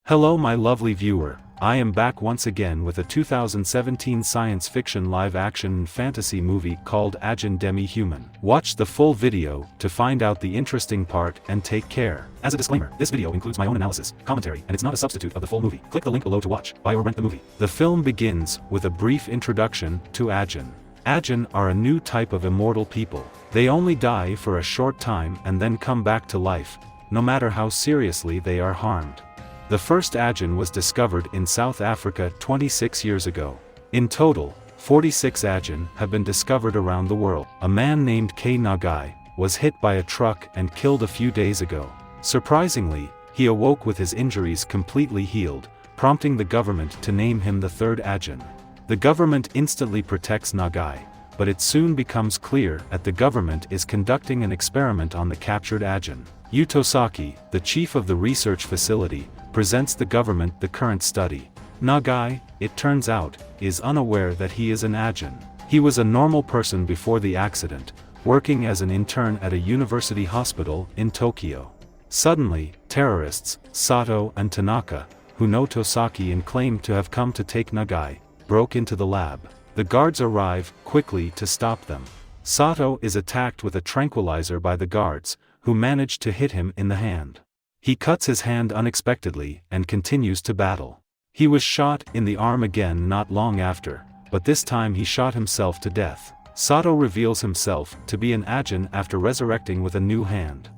Hello my lovely viewer, I am back once again with a 2017 science fiction live-action and fantasy movie called Ajin Demi-Human. Watch the full video to find out the interesting part and take care. As a disclaimer, this video includes my own analysis, commentary, and it's not a substitute of the full movie. Click the link below to watch, buy or rent the movie. The film begins with a brief introduction to Ajin. Ajin are a new type of immortal people. They only die for a short time and then come back to life, no matter how seriously they are harmed. The first Ajin was discovered in South Africa 26 years ago. In total, 46 Ajin have been discovered around the world. A man named K. Nagai was hit by a truck and killed a few days ago. Surprisingly, he awoke with his injuries completely healed, prompting the government to name him the third Ajin. The government instantly protects Nagai, but it soon becomes clear that the government is conducting an experiment on the captured Ajin. Utosaki, the chief of the research facility, presents the government the current study. Nagai, it turns out, is unaware that he is an Ajin. He was a normal person before the accident, working as an intern at a university hospital in Tokyo. Suddenly, terrorists, Sato and Tanaka, who know Tosaki and claim to have come to take Nagai, broke into the lab. The guards arrive quickly to stop them. Sato is attacked with a tranquilizer by the guards, who manage to hit him in the hand. He cuts his hand unexpectedly and continues to battle. He was shot in the arm again not long after, but this time he shot himself to death. Sato reveals himself to be an Ajin after resurrecting with a new hand.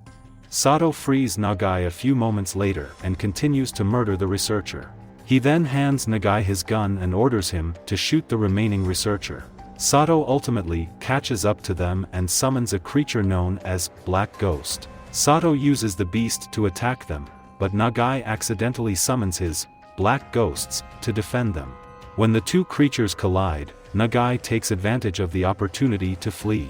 Sato frees Nagai a few moments later and continues to murder the researcher. He then hands Nagai his gun and orders him to shoot the remaining researcher. Sato ultimately catches up to them and summons a creature known as Black Ghost. Sato uses the beast to attack them, but Nagai accidentally summons his Black Ghosts to defend them. When the two creatures collide, Nagai takes advantage of the opportunity to flee.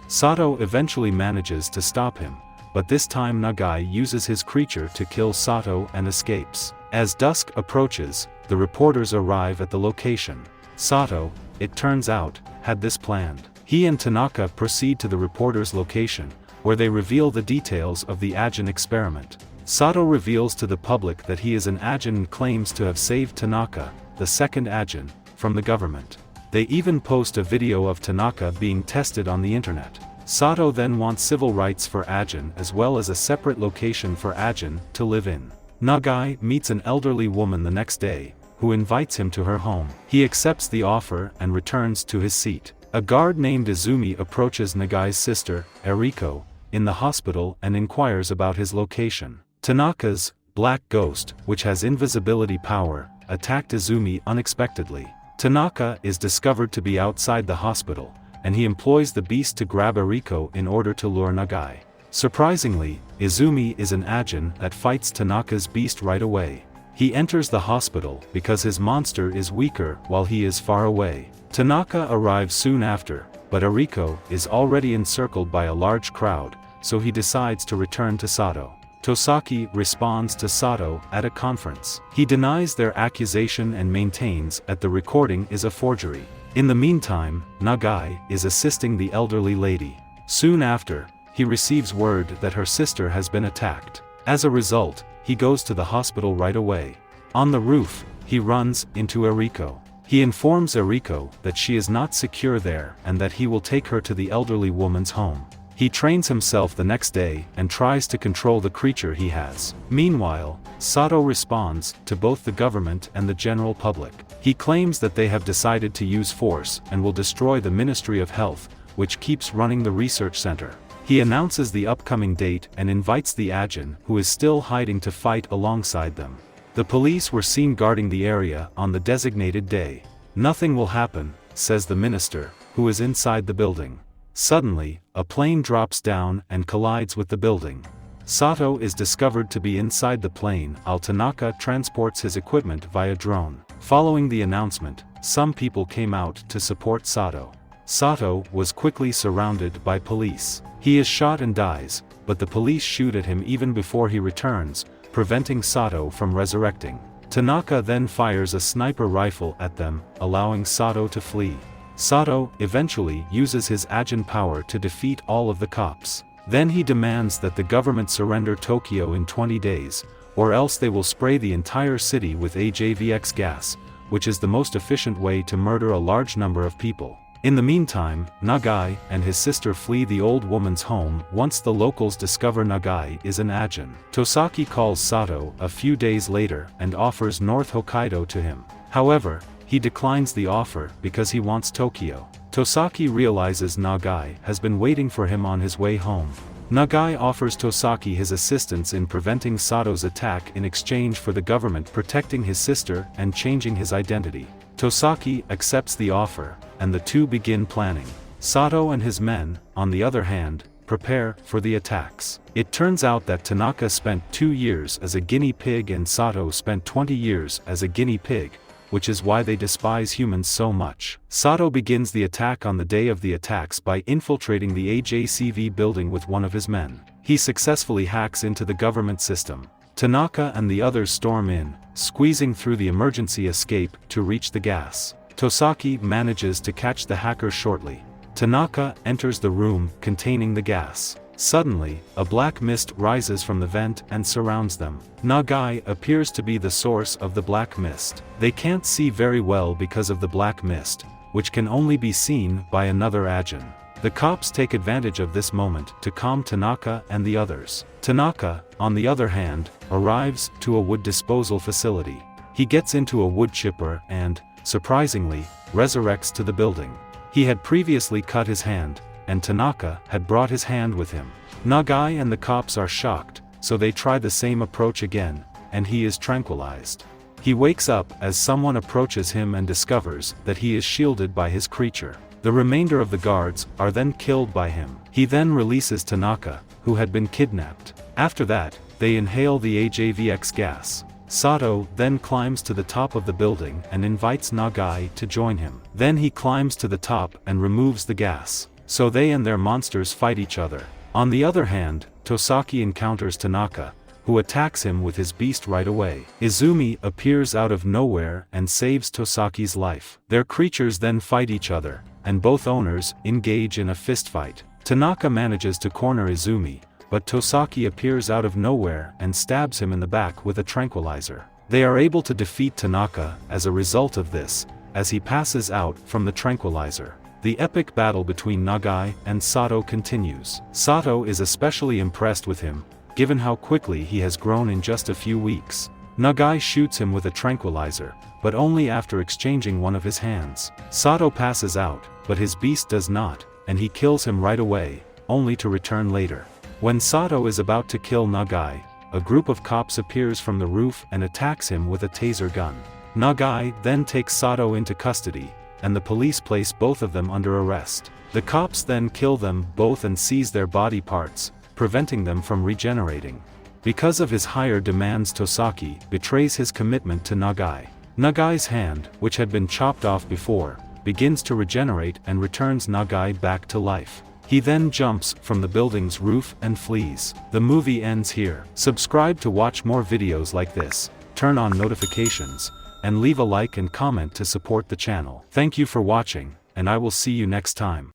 Sato eventually manages to stop him, but this time Nagai uses his creature to kill Sato and escapes. As dusk approaches, the reporters arrive at the location. Sato, it turns out, had this planned. He and Tanaka proceed to the reporters' location, where they reveal the details of the Ajin experiment. Sato reveals to the public that he is an Ajin and claims to have saved Tanaka, the second Ajin, from the government. They even post a video of Tanaka being tested on the internet. Sato then wants civil rights for Ajin as well as a separate location for Ajin to live in. Nagai meets an elderly woman the next day, who invites him to her home. He accepts the offer and returns to his seat. A guard named Izumi approaches Nagai's sister, Eriko, in the hospital and inquires about his location. Tanaka's Black Ghost, which has invisibility power, attacked Izumi unexpectedly. Tanaka is discovered to be outside the hospital, and he employs the beast to grab Eriko in order to lure Nagai. Surprisingly, Izumi is an Ajin that fights Tanaka's beast right away. He enters the hospital because his monster is weaker while he is far away. Tanaka arrives soon after, but Eriko is already encircled by a large crowd, so he decides to return to Sato. Tosaki responds to Sato at a conference. He denies their accusation and maintains that the recording is a forgery. In the meantime, Nagai is assisting the elderly lady. Soon after, he receives word that her sister has been attacked. As a result, he goes to the hospital right away. On the roof, he runs into Eriko. He informs Eriko that she is not secure there and that he will take her to the elderly woman's home. He trains himself the next day and tries to control the creature he has. Meanwhile, Sato responds to both the government and the general public. He claims that they have decided to use force and will destroy the Ministry of Health, which keeps running the research center. He announces the upcoming date and invites the Ajin who is still hiding to fight alongside them. The police were seen guarding the area on the designated day. Nothing will happen, says the minister, who is inside the building. Suddenly, a plane drops down and collides with the building. Sato is discovered to be inside the plane while Tanaka transports his equipment via drone. Following the announcement, some people came out to support Sato. Sato was quickly surrounded by police. He is shot and dies, but the police shoot at him even before he returns, preventing Sato from resurrecting. Tanaka then fires a sniper rifle at them, allowing Sato to flee. Sato eventually uses his Ajin power to defeat all of the cops. Then he demands that the government surrender Tokyo in 20 days, or else they will spray the entire city with AJVX gas, which is the most efficient way to murder a large number of people. In the meantime, Nagai and his sister flee the old woman's home once the locals discover Nagai is an Ajin. Tosaki calls Sato a few days later and offers North Hokkaido to him. However, he declines the offer because he wants Tokyo. Tosaki realizes Nagai has been waiting for him on his way home. Nagai offers Tosaki his assistance in preventing Sato's attack in exchange for the government protecting his sister and changing his identity. Tosaki accepts the offer, and the two begin planning. Sato and his men, on the other hand, prepare for the attacks. It turns out that Tanaka spent 2 years as a guinea pig and Sato spent 20 years as a guinea pig, which is why they despise humans so much. Sato begins the attack on the day of the attacks by infiltrating the AJCV building with one of his men. He successfully hacks into the government system. Tanaka and the others storm in, squeezing through the emergency escape to reach the gas. Tosaki manages to catch the hacker shortly. Tanaka enters the room containing the gas. Suddenly, a black mist rises from the vent and surrounds them. Nagai appears to be the source of the black mist. They can't see very well because of the black mist, which can only be seen by another Ajin. The cops take advantage of this moment to calm Tanaka and the others. Tanaka, on the other hand, arrives to a wood disposal facility. He gets into a wood chipper and, surprisingly, resurrects to the building. He had previously cut his hand, and Tanaka had brought his hand with him. Nagai and the cops are shocked, so they try the same approach again, and he is tranquilized. He wakes up as someone approaches him and discovers that he is shielded by his creature. The remainder of the guards are then killed by him. He then releases Tanaka, who had been kidnapped. After that, they inhale the AJVX gas. Sato then climbs to the top of the building and invites Nagai to join him. Then he climbs to the top and removes the gas. So they and their monsters fight each other. On the other hand, Tosaki encounters Tanaka, who attacks him with his beast right away. Izumi appears out of nowhere and saves Tosaki's life. Their creatures then fight each other, and both owners engage in a fistfight. Tanaka manages to corner Izumi, but Tosaki appears out of nowhere and stabs him in the back with a tranquilizer. They are able to defeat Tanaka as a result of this, as he passes out from the tranquilizer. The epic battle between Nagai and Sato continues. Sato is especially impressed with him, given how quickly he has grown in just a few weeks. Nagai shoots him with a tranquilizer, but only after exchanging one of his hands. Sato passes out, but his beast does not, and he kills him right away, only to return later. When Sato is about to kill Nagai, a group of cops appears from the roof and attacks him with a taser gun. Nagai then takes Sato into custody, and the police place both of them under arrest. The cops then kill them both and seize their body parts, preventing them from regenerating. Because of his higher demands, Tosaki betrays his commitment to Nagai. Nagai's hand, which had been chopped off before, begins to regenerate and returns Nagai back to life. He then jumps from the building's roof and flees. The movie ends here. Subscribe to watch more videos like this, turn on notifications, and leave a like and comment to support the channel. Thank you for watching, and I will see you next time.